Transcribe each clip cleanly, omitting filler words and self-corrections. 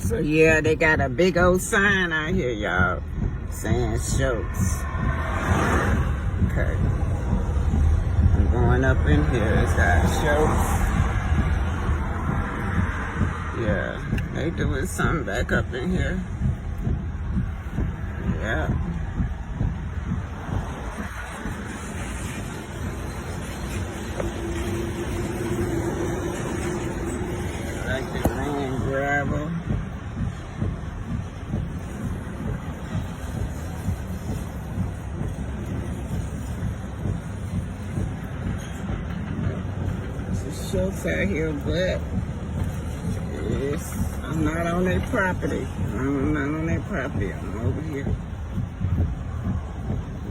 So yeah, they got a big old sign out here, y'all, saying Schultz. Okay. I'm going up in here. It's got Schultz. Yeah, they doing something back up in here. Yeah. Like the land gravel. There's a Schultz out here, but I'm not on their property. I'm not on their property. I'm over here.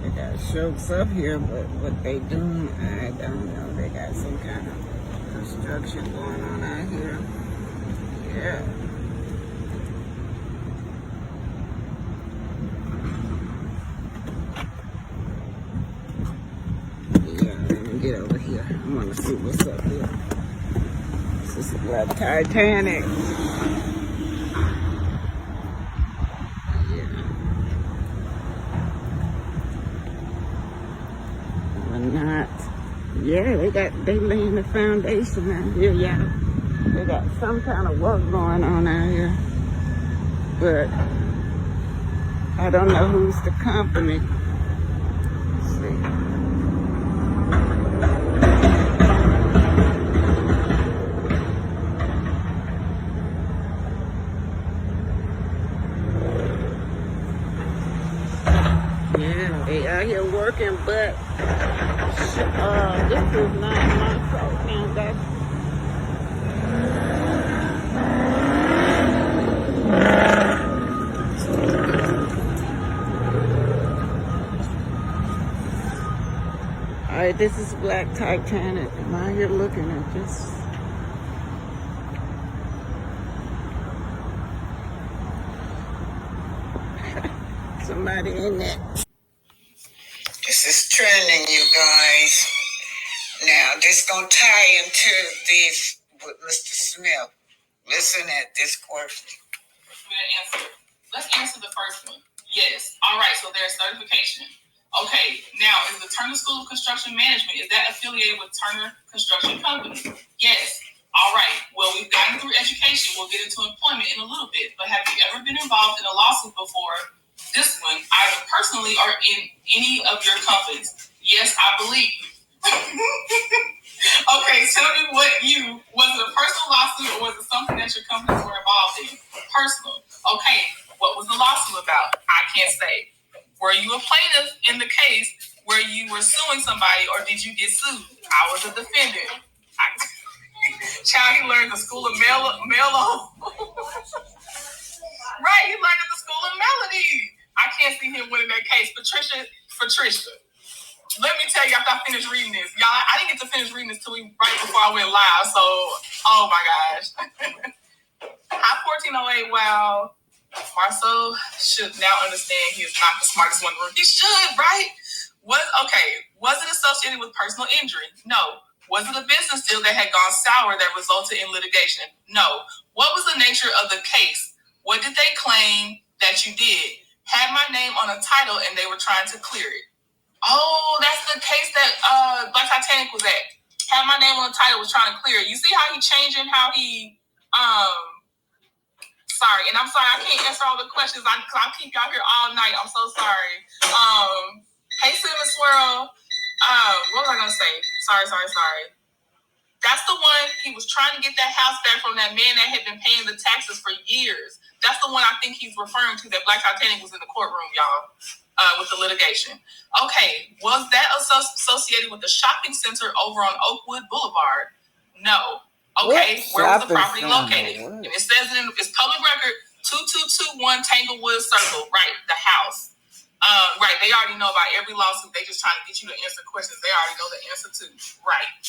They got Schultz up here, but what they doing, I don't know. They got some kind of construction going on out here. Yeah. Yeah, let me get over here. I want to see what's up here. This is like Titanic. Yeah. Or not. Yeah, they laying the foundation out here, y'all. They got some kind of work going on out here. But I don't know who's the company. Let's see. Yeah, they out here working, but this is not my fault. Now that's all right. This is Black Titanic. I'm out here looking at this. Somebody in there. This is trending, you guys. Now, this gonna tie into this with Mr. Smith. Listen at this question. Let's answer the first one. Yes. All right. So there's certification. Okay. Now, is the Turner School of Construction Management, is that affiliated with Turner Construction Company? Yes. All right. Well, we've gotten through education. We'll get into employment in a little bit. But have you ever been involved in a lawsuit before this one, either personally or in any of your companies? Yes, I believe. Okay, tell me was it a personal lawsuit or was it something that your companies were involved in? Personal. Okay, what was the lawsuit about? I can't say. Were you a plaintiff in the case where you were suing somebody or did you get sued? I was a defendant. Child, he learned the school of Melo. Right, he learned at the school of Melody. I can't see him winning that case. Patricia. Let me tell you, after I finished reading this, y'all, I didn't get to finish reading this till right before I went live. So, oh my gosh. Hi, 1408. Wow. Marcel should now understand he is not the smartest one in the room. He should, right? Was it associated with personal injury? No. Was it a business deal that had gone sour that resulted in litigation? No. What was the nature of the case? What did they claim that you did? Had my name on a title and they were trying to clear it. Oh, that's the case that Black Titanic was at. Had my name on the title, was trying to clear it. You see how he changing, how he sorry, and I'm sorry I can't answer all the questions. I'll keep y'all here all night. I'm so sorry. Hey Cinnamon Swirl. What was I gonna say? Sorry. That's the one, he was trying to get that house back from that man that had been paying the taxes for years. That's the one I think he's referring to, that Black Titanic was in the courtroom, y'all. With the litigation. Okay, was that associated with the shopping center over on Oakwood Boulevard? No. Okay, where was the property located? And it says it's public record 2221 Tanglewood Circle, right? The house. Right, they already know about every lawsuit. They just trying to get you to answer questions they already know the answer to. Right.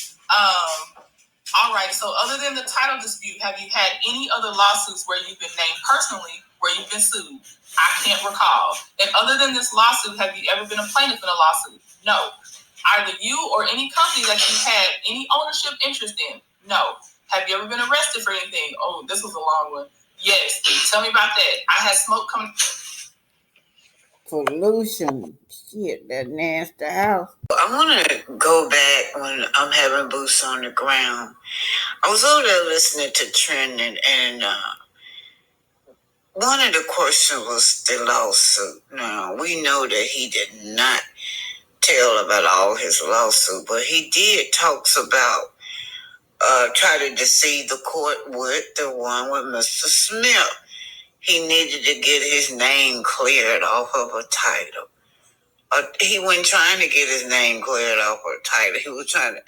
All right, so other than the title dispute, have you had any other lawsuits where you've been named personally, where you've been sued? I can't recall. And other than this lawsuit, have you ever been a plaintiff in a lawsuit? No. Either you or any company that you've had any ownership interest in? No. Have you ever been arrested for anything? Oh, this was a long one. Yes, tell me about that. I had smoke coming. Pollution. Shit, that nasty house. I want to go back when I'm having boots on the ground. I was over there listening to Trending, and one of the questions was the lawsuit. Now, we know that he did not tell about all his lawsuit, but he did talks about try to deceive the court with the one with Mr. Smith. He needed to get his name cleared off of a title. He wasn't trying to get his name cleared off of a title.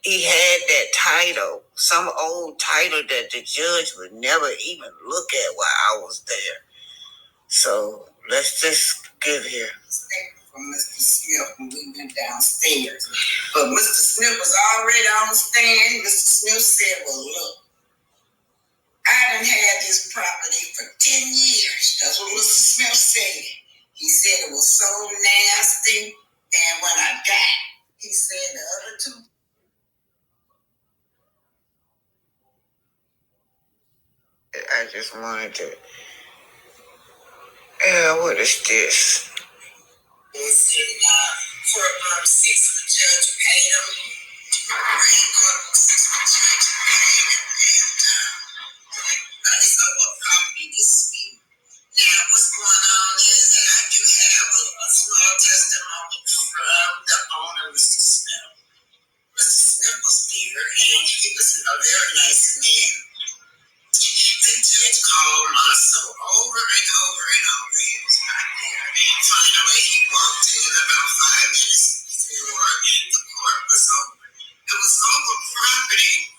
He had that title, some old title that the judge would never even look at while I was there. So let's just get here. From Mr. Smith when we went downstairs. But Mr. Smith was already on the stand. Mr. Smith said, well, look, I done had this property for 10 years. That's what Mr. Smith said. He said it was so nasty. And when I got, he said the other two. I just wanted to, what is this? It's in courtroom 6, the judge paid him. Courtroom 6, the judge paid him. And it's over property dispute. Now, what's going on is that I do have a small testimony from the owner, Mr. Smith. Mr. Smith was there, and he was a very nice man. The judge called my soul over and over and over. He was not there. Finally, he walked in about 5 minutes before the court was over. It was over property.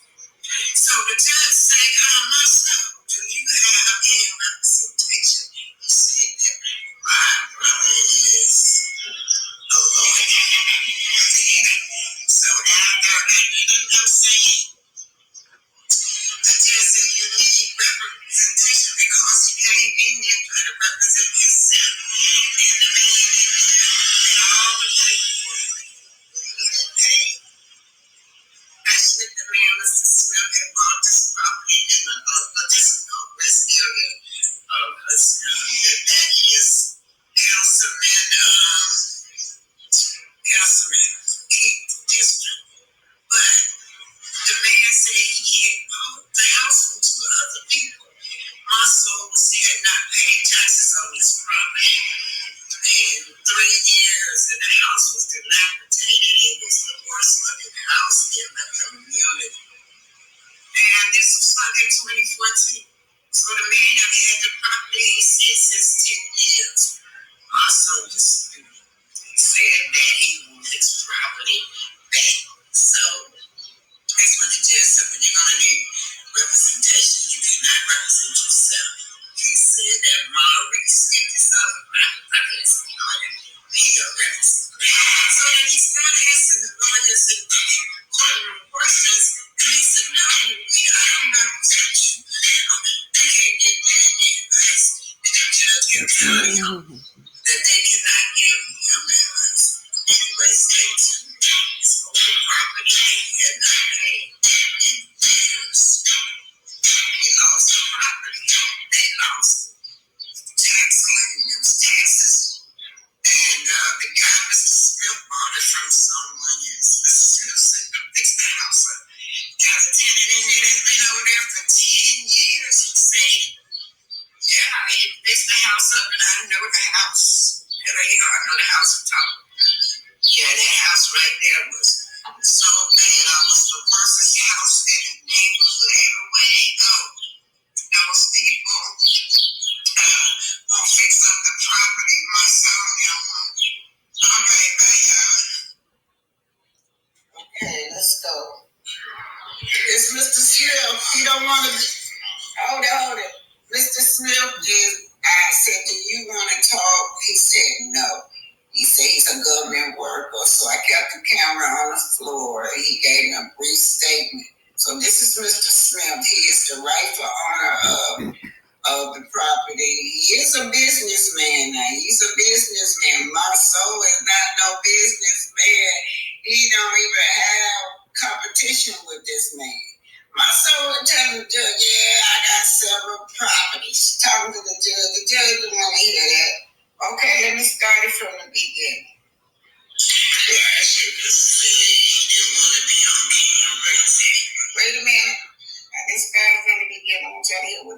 So the judge said, my son, do you have any representation? He said that my brother is a lawyer. So after, I'm saying, the judge said you need representation because he came in there trying to represent himself. And the man in there had all the paperwork. He had paid. Actually, the man, Mr. Smith, had bought this property in this west area of Hudson. That is Councilman Keith District. But the man said he had bought the house from 2 other people. My soul had not paid taxes on this property in 3 years, and the house was dilapidated. It was the worst looking house in the community. And this was like in 2014. So the man that had the property, he said, since 10 years. My soul just said that he wanted his property back. So that's what the judge said. When you're going to need representation, you cannot represent yourself. He said that Maurice, if this other records, he'll represent. So then he started asking the lawyers and courtroom questions. And he said, no, I don't represent you. I can't get that advice. And the judge kept telling him that they cannot give him advice. Anyway, stay tuned. It's over property that he had not paid in years. He lost the property. They lost tax liens, taxes. And the guy, Mr. Smith, bought it from someone else. Mr. Smith said, fix the house up. Got a tenant in there that's been over there for 10 years. He said, yeah, he fixed the house up, and I know the house. Yeah, there you go. I know the house on top. Yeah, that house right there was so bad. I was the worst house in the neighborhood. Everywhere they go, those people won't fix up the property. My son, all right, bye, y'all. Okay, let's go. It's Mr. Smith. He don't want to. Hold it. Mr. Smith I said, do you want to talk? He said, no. He said he's a government worker, so I kept the camera on the floor. He gave me a brief statement. So this is Mr. Smith. He is the rightful owner of the property. He is a businessman now. He's a businessman. My soul is not no businessman. He don't even have competition with this man. My soul would tell him, yeah, I got several properties.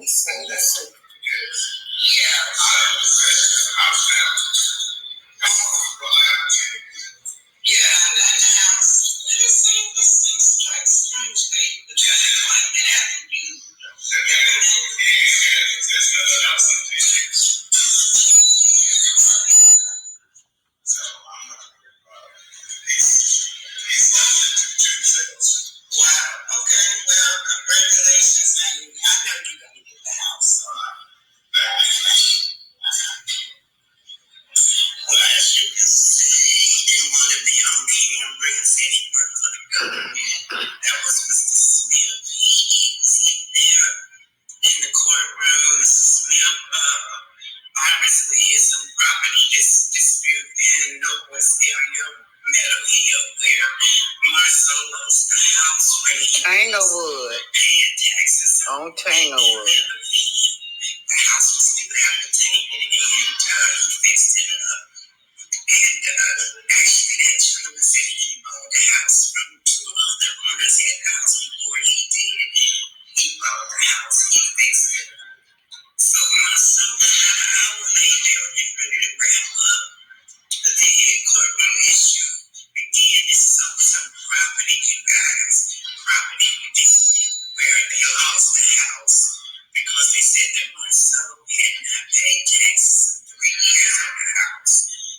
So that's it. Yeah. Yeah, and the house. It seems like strange. But after you. Wow. Okay. Well, congratulations, and I know you're gonna get the house. Well, as you can see, he didn't want to be on camera. He said he worked for the government. That was Mr. Smith. He was in there in the courtroom. Mr. Smith, obviously, it's a property dispute in Northwest area, Meadow Hill, where Marcel lost the house where he Tanglewood. paying taxes On Tanglewood. The house was dilapidated, and he fixed it up. And actually, that gentleman said he bought the house from two other owners had the house before he did. He bought the house, he fixed it up. So myself, about an hour later, they were getting ready to wrap up the courtroom issue. Again, it's some property, you guys, property dispute where they lost the house because they said that Marcel had not paid taxes in 3 years on the house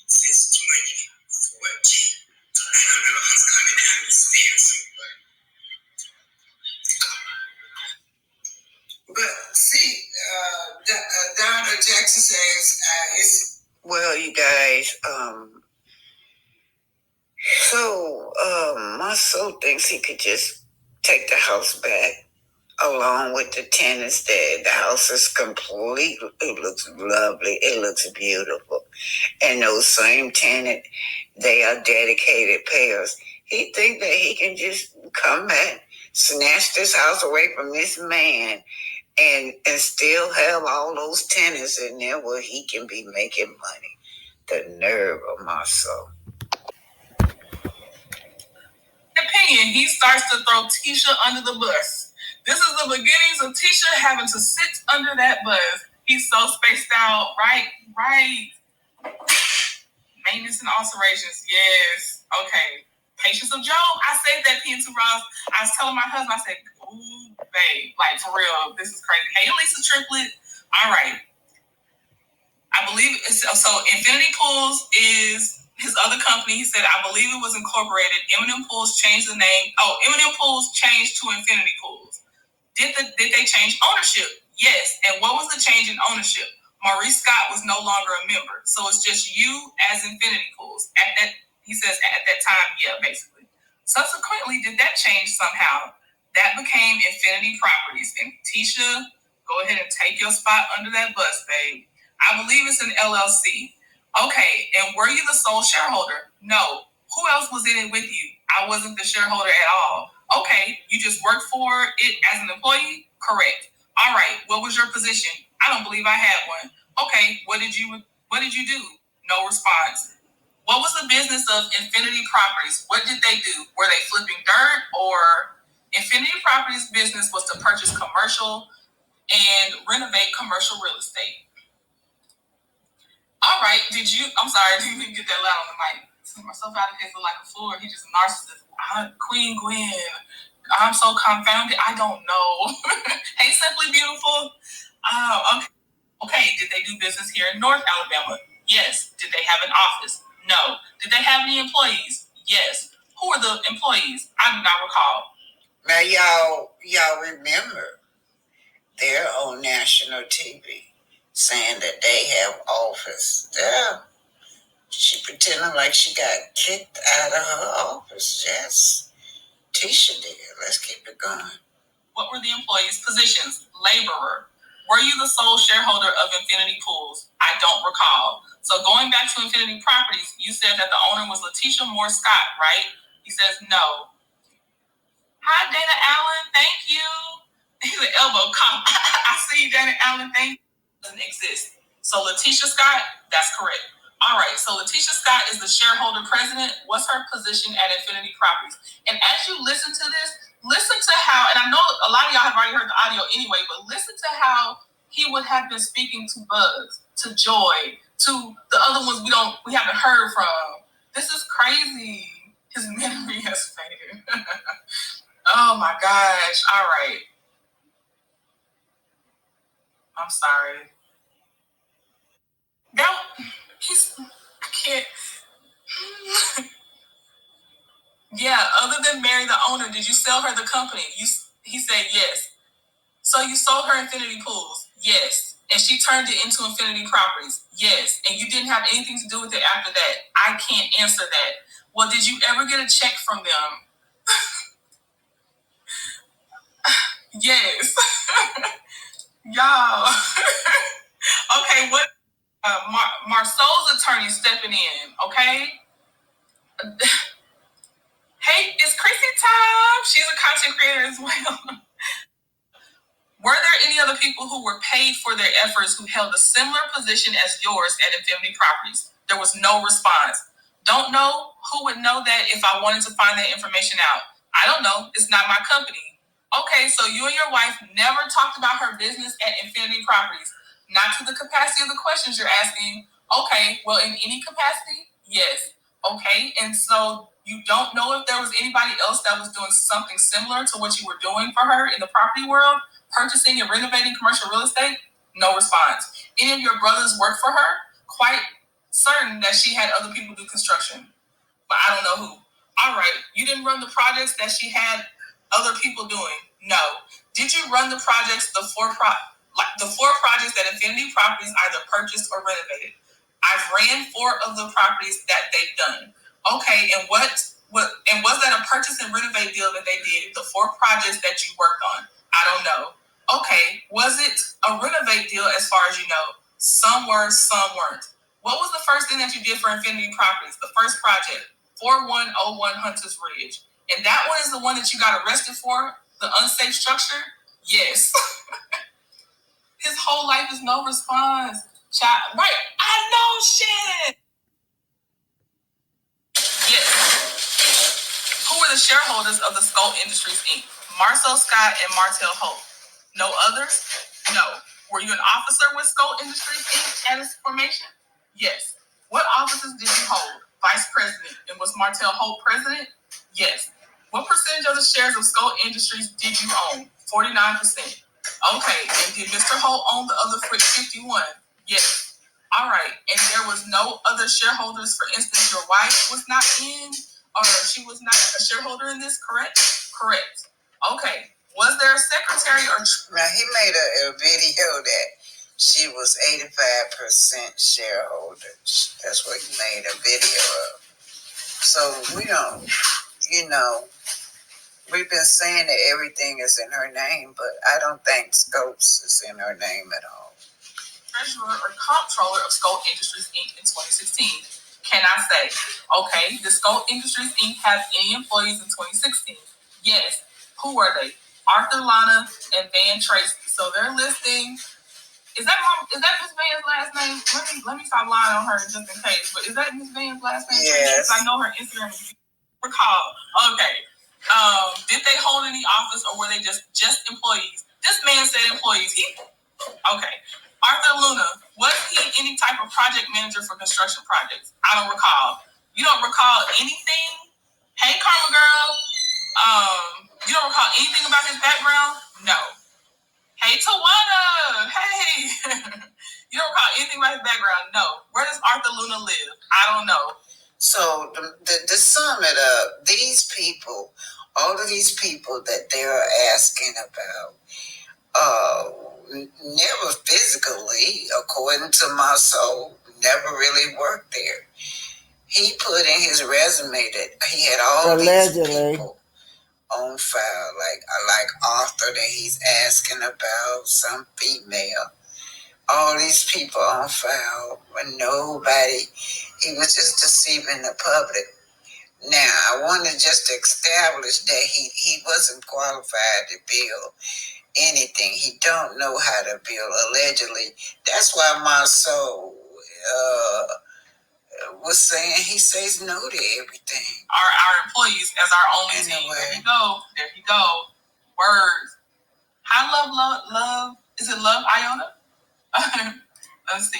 since 2014. I don't know, he's coming down the stairs. But see, Donna Jackson says it's. Well, you guys, Marcel thinks he could just take the house back along with the tenants there. The house is complete. It looks lovely. It looks beautiful. And those same tenant, they are dedicated payers. He think that he can just come back, snatch this house away from this man, and still have all those tenants in there where he can be making money. The nerve of Marcel. Opinion, he starts to throw Tisha under the bus. This is the beginnings of Tisha having to sit under that bus. He's so spaced out, right? Maintenance and alterations, yes. Okay. Patience of Job. I said that, P2 Ross. I was telling my husband, I said, ooh, babe, like for real, this is crazy. Hey, Lisa Triplet. All right. I believe it's so Infinity Pools is his other company. He said, I believe it was incorporated. M&M Pools changed the name. M&M Pools changed to Infinity Pools. Did they change ownership? Yes. And what was the change in ownership? Maurice Scott was no longer a member. So it's just you as Infinity Pools. He says at that time, yeah, basically. Subsequently, did that change somehow? That became Infinity Properties. And Tisha, go ahead and take your spot under that bus, babe. I believe it's an LLC. Okay, and were you the sole shareholder? No. Who else was in it with you? I wasn't the shareholder at all. Okay, you just worked for it as an employee? Correct. All right, what was your position? I don't believe I had one. Okay, what did you do? No response. What was the business of Infinity Properties? What did they do? Were they flipping dirt? Or Infinity Properties business was to purchase commercial and renovate commercial real estate. All right, I'm sorry, I didn't even get that loud on the mic. Took myself out of case look like a fool. He's just a narcissist. Queen Gwen, I'm so confounded. I don't know. Hey, Simply Beautiful. Okay, did they do business here in North Alabama? Yes. Did they have an office? No. Did they have any employees? Yes. Who are the employees? I do not recall. Now, y'all remember, they're on national TV saying that they have office. Yeah. She pretending like she got kicked out of her office. Yes. Tisha did. Let's keep it going. What were the employees' positions? Laborer. Were you the sole shareholder of Infinity Pools? I don't recall. So going back to Infinity Properties, you said that the owner was Letitia Moore Scott, right? He says no. Hi, Dana Allen. Thank you. He's an elbow cop. I see you, Dana Allen. Thank you. Doesn't exist. So Letitia Scott, that's correct. All right. So Letitia Scott is the shareholder president. What's her position at Infinity Properties? And as you listen to this, listen to how, and I know a lot of y'all have already heard the audio anyway, but listen to how he would have been speaking to Bugs, to Joy, to the other ones we haven't heard from. This is crazy. His memory has faded. Oh my gosh. All right. I'm sorry. I can't. Yeah, other than marry the owner, did you sell her the company? He said yes. So you sold her Infinity Pools? Yes. And she turned it into Infinity Properties? Yes. And you didn't have anything to do with it after that? I can't answer that. Well, did you ever get a check from them? Yes. Y'all. Okay, what? Marceau's attorney stepping in, okay? Hey, it's Chrissy time. She's a content creator as well. Were there any other people who were paid for their efforts who held a similar position as yours at Infinity Properties? There was no response. Don't know. Who would know that if I wanted to find that information out? I don't know. It's not my company. Okay, so you and your wife never talked about her business at Infinity Properties. Not to the capacity of the questions you're asking. Okay, well, in any capacity? Yes. Okay, and so you don't know if there was anybody else that was doing something similar to what you were doing for her in the property world? Purchasing and renovating commercial real estate? No response. Any of your brothers work for her? Quite certain that she had other people do construction, but I don't know who. All right, you didn't run the projects that she had other people doing? No. Did you run the projects, the four projects that Infinity Properties either purchased or renovated? I've ran 4 of the properties that they've done. Okay, and and was that a purchase and renovate deal that they did? The 4 projects that you worked on? I don't know. Okay, was it a renovate deal as far as you know? Some were, some weren't. What was the first thing that you did for Infinity Properties? The first project, 4101 Hunters Ridge. And that one is the one that you got arrested for? The unsafe structure? Yes. His whole life is no response. Child, right? I know shit. Yes. Who were the shareholders of the Skull Industries Inc.? Marcel Scott and Martel Holt. No others? No. Were you an officer with Skull Industries Inc. at its formation? Yes. What offices did you hold? Vice president. And was Martel Holt president? Yes. What percentage of the shares of Skull Industries did you own? 49%. Okay. And did Mr. Holt own the other 51? Yes. All right. And there was no other shareholders. For instance, your wife was not in, or she was not a shareholder in this, correct? Correct. Okay. Was there a secretary or... Now, he made a video that she was 85% shareholder. That's what he made a video of. So we don't, we've been saying that everything is in her name, but I don't think Scopes is in her name at all. Treasurer or comptroller of Skull Industries Inc. in 2016. Can I say, okay, does Skull Industries Inc. have any employees in 2016? Yes. Who were they? Arthur Lana and Van Tracy. So they're listing. Is that Miss Van's last name? Let me stop lying on her just in case. But is that Miss Van's last name? Yes. I know her Instagram. Recall. Okay. Did they hold any office or were they just employees? This man said employees. Okay. Arthur Luna, was he any type of project manager for construction projects? I don't recall. You don't recall anything? Hey, Karma Girl. You don't recall anything about his background? No. Hey, Tawana. Hey. You don't recall anything about his background? No. Where does Arthur Luna live? I don't know. So to sum it up, these people, all of these people that they're asking about, never physically, according to my soul, never really worked there. He put in his resume that he had all allegedly these people on file, like Arthur that he's asking about, some female. All these people on file, but nobody. He was just deceiving the public. Now, I want to just establish that he wasn't qualified to build anything. He don't know how to build, allegedly. That's why my soul was saying he says no to everything. Our employees as our only team. There you go. There you go. Words. Hi, love. Is it love, Iona? Let's see.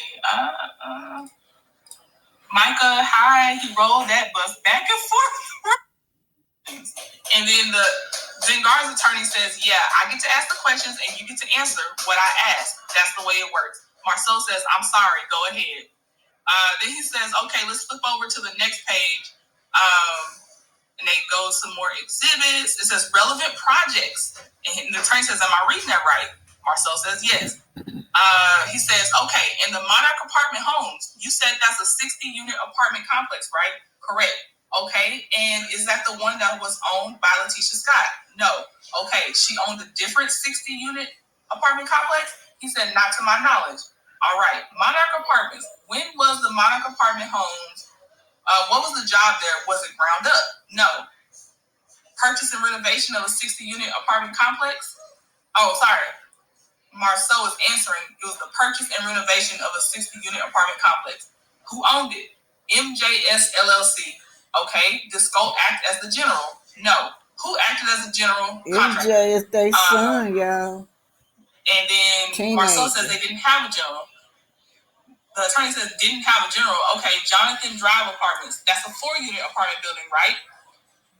Micah, hi. He rolled that bus back and forth. And then the Zengar's attorney says, yeah, I get to ask the questions and you get to answer what I ask. That's the way it works. Marceau says, I'm sorry. Go ahead. Then he says, okay, let's flip over to the next page. And they go some more exhibits. It says relevant projects. And the attorney says, am I reading that right? Marceau says, yes. He says, okay, in the Monarch Apartment Homes, you said that's a 60-unit apartment complex, right? Correct. Okay, and is that the one that was owned by Letitia Scott? No. Okay, she owned a different 60-unit apartment complex? He said, not to my knowledge. All right, Monarch Apartments. When was the Monarch Apartment Homes? What was the job there? Was it ground up? No. Purchase and renovation of a 60-unit apartment complex? Oh, sorry. Marceau is answering. It was the purchase and renovation of a 60-unit apartment complex. Who owned it? MJS LLC. Okay. Did Scope act as the general? No. Who acted as the general contractor? MJ is their son, y'all. And then Marceau says they didn't have a general. The attorney says didn't have a general. Okay, Jonathan Drive Apartments. That's a 4-unit apartment building, right?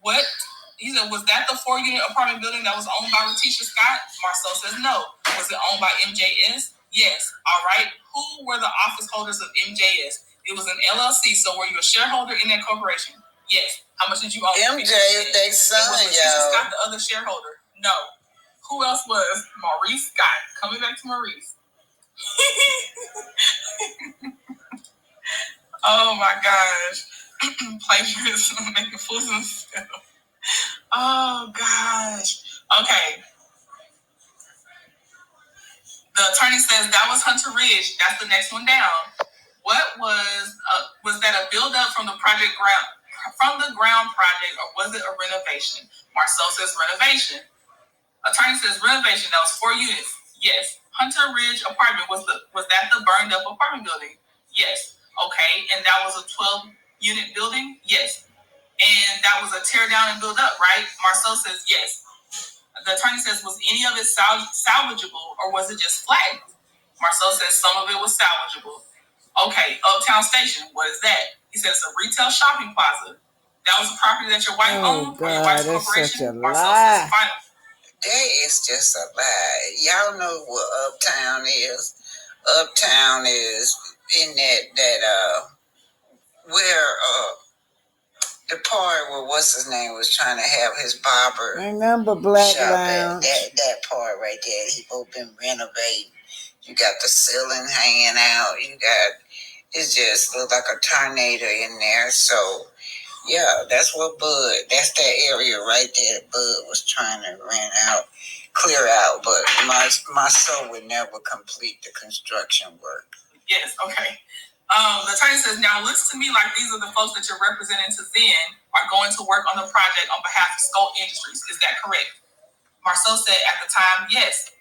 What? He said, was that the 4-unit apartment building that was owned by Letitia Scott? Marceau says no. Was it owned by MJS? Yes. All right. Who were the office holders of MJS? It was an LLC. So were you a shareholder in that corporation? Yes. How much did you own? MJ is their son, was Letitia Scott the other shareholder? No. Who else was? Maurice Scott. Coming back to Maurice. Oh my gosh. Plagiarism, making fools of themselves. Oh gosh. Okay. The attorney says that was Hunter Ridge. That's the next one down. What was that a build up from the ground project, or was it a renovation? Marceau says renovation. Attorney says renovation. That was 4 units. Yes. Hunter Ridge apartment was that the burned up apartment building? Yes. Okay. And that was a 12-unit building? Yes. And that was a tear down and build up, right? Marceau says yes. The attorney says, was any of it salvageable, or was it just flat? Marceau says some of it was salvageable. Okay, Uptown Station, what is that? He says it's a retail shopping plaza. That was a property that your wife owned, or your wife's corporation? Marceau says final. That is just a lie. Y'all know what Uptown is. Uptown is in that where the part where what's his name was trying to have his barber. Remember Black shop Lounge? That part right there. He both been renovating. You got the ceiling hanging out. You got it just looked like a tornado in there. So yeah, that's what Bud. That's that area right there. That Bud was trying to clear out. But my soul would never complete the construction work. Yes. Okay. The attorney says, now it looks to me like these are the folks that you're representing to Zen are going to work on the project on behalf of Skull Industries. Is that correct? Marceau said at the time, yes.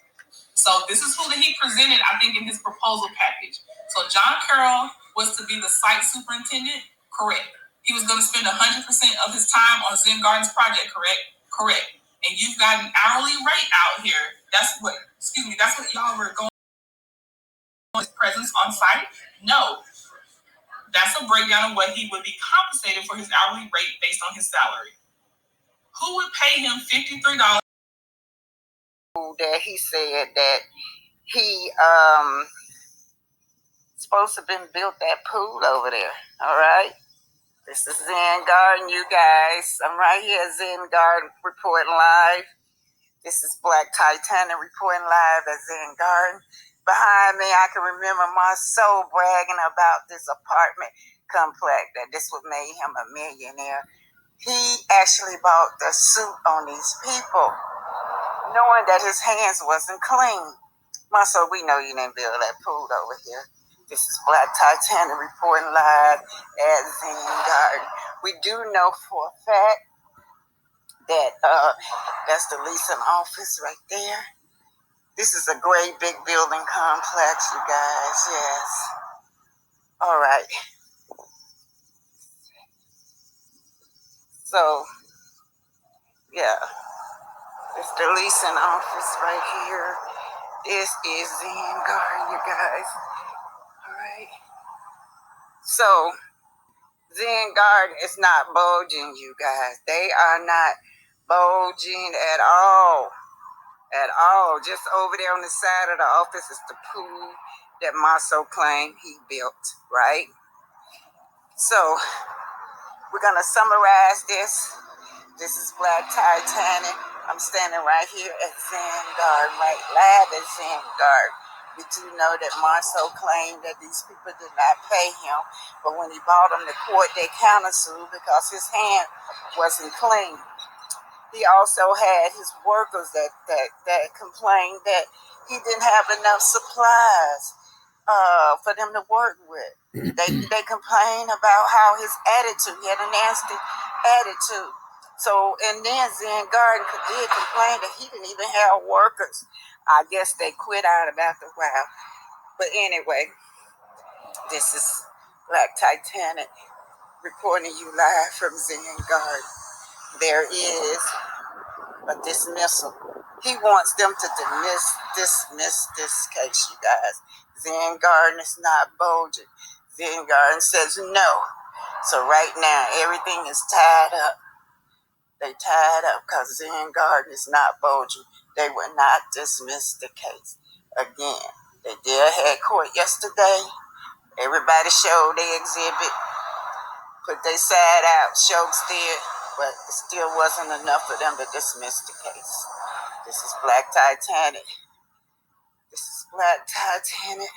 So this is who he presented, I think, in his proposal package. So John Carroll was to be the site superintendent? Correct. He was going to spend 100% of his time on Zen Gardens project, correct? Correct. And you've got an hourly rate out here. That's what y'all were going on his presence on site? No. That's a breakdown of what he would be compensated for his hourly rate based on his salary. Who would pay him $53? That he said that he supposed to have been built that pool over there. All right. This is Zen Garden, you guys. I'm right here at Zen Garden reporting live. This is Black Titanic reporting live at Zen Garden. Behind me, I can remember my soul bragging about this apartment complex, that this would make him a millionaire. He actually bought the suit on these people, knowing that his hands wasn't clean. My soul, we know you didn't build that pool over here. This is Black Titanic reporting live at Zen Garden. We do know for a fact that that's the leasing office right there. This is a great big building complex, you guys. Yes. All right. So, yeah, it's the leasing office right here. This is Zen Garden, you guys. All right. So, Zen Garden is not bulging, you guys. They are not bulging at all. At all. Just over there on the side of the office is the pool that Maso claimed he built, right? So, we're going to summarize this. This is Black Titanic. I'm standing right here at Zen Garden, right live at Zen Garden. We do know that Marceau claimed that these people did not pay him, but when he brought them to court, they countersued because his hand wasn't clean. He also had his workers that complained that he didn't have enough supplies for them to work with. They complained about how his attitude, he had a nasty attitude. So, and then Zen Garden did complain that he didn't even have workers. I guess they quit out about the while. But anyway, this is Black Titanic reporting you live from Zen Garden. There is a dismissal. He wants them to dismiss this case, you guys. Zen Garden is not bulging. Zen Garden says no. So right now, everything is tied up. They tied up because Zen Garden is not bulging. They will not dismiss the case. Again, they did have court yesterday. Everybody showed their exhibit, put their side out, showed still, but it still wasn't enough for them to dismiss the case. This is Black Titanic. This is Black Titanic.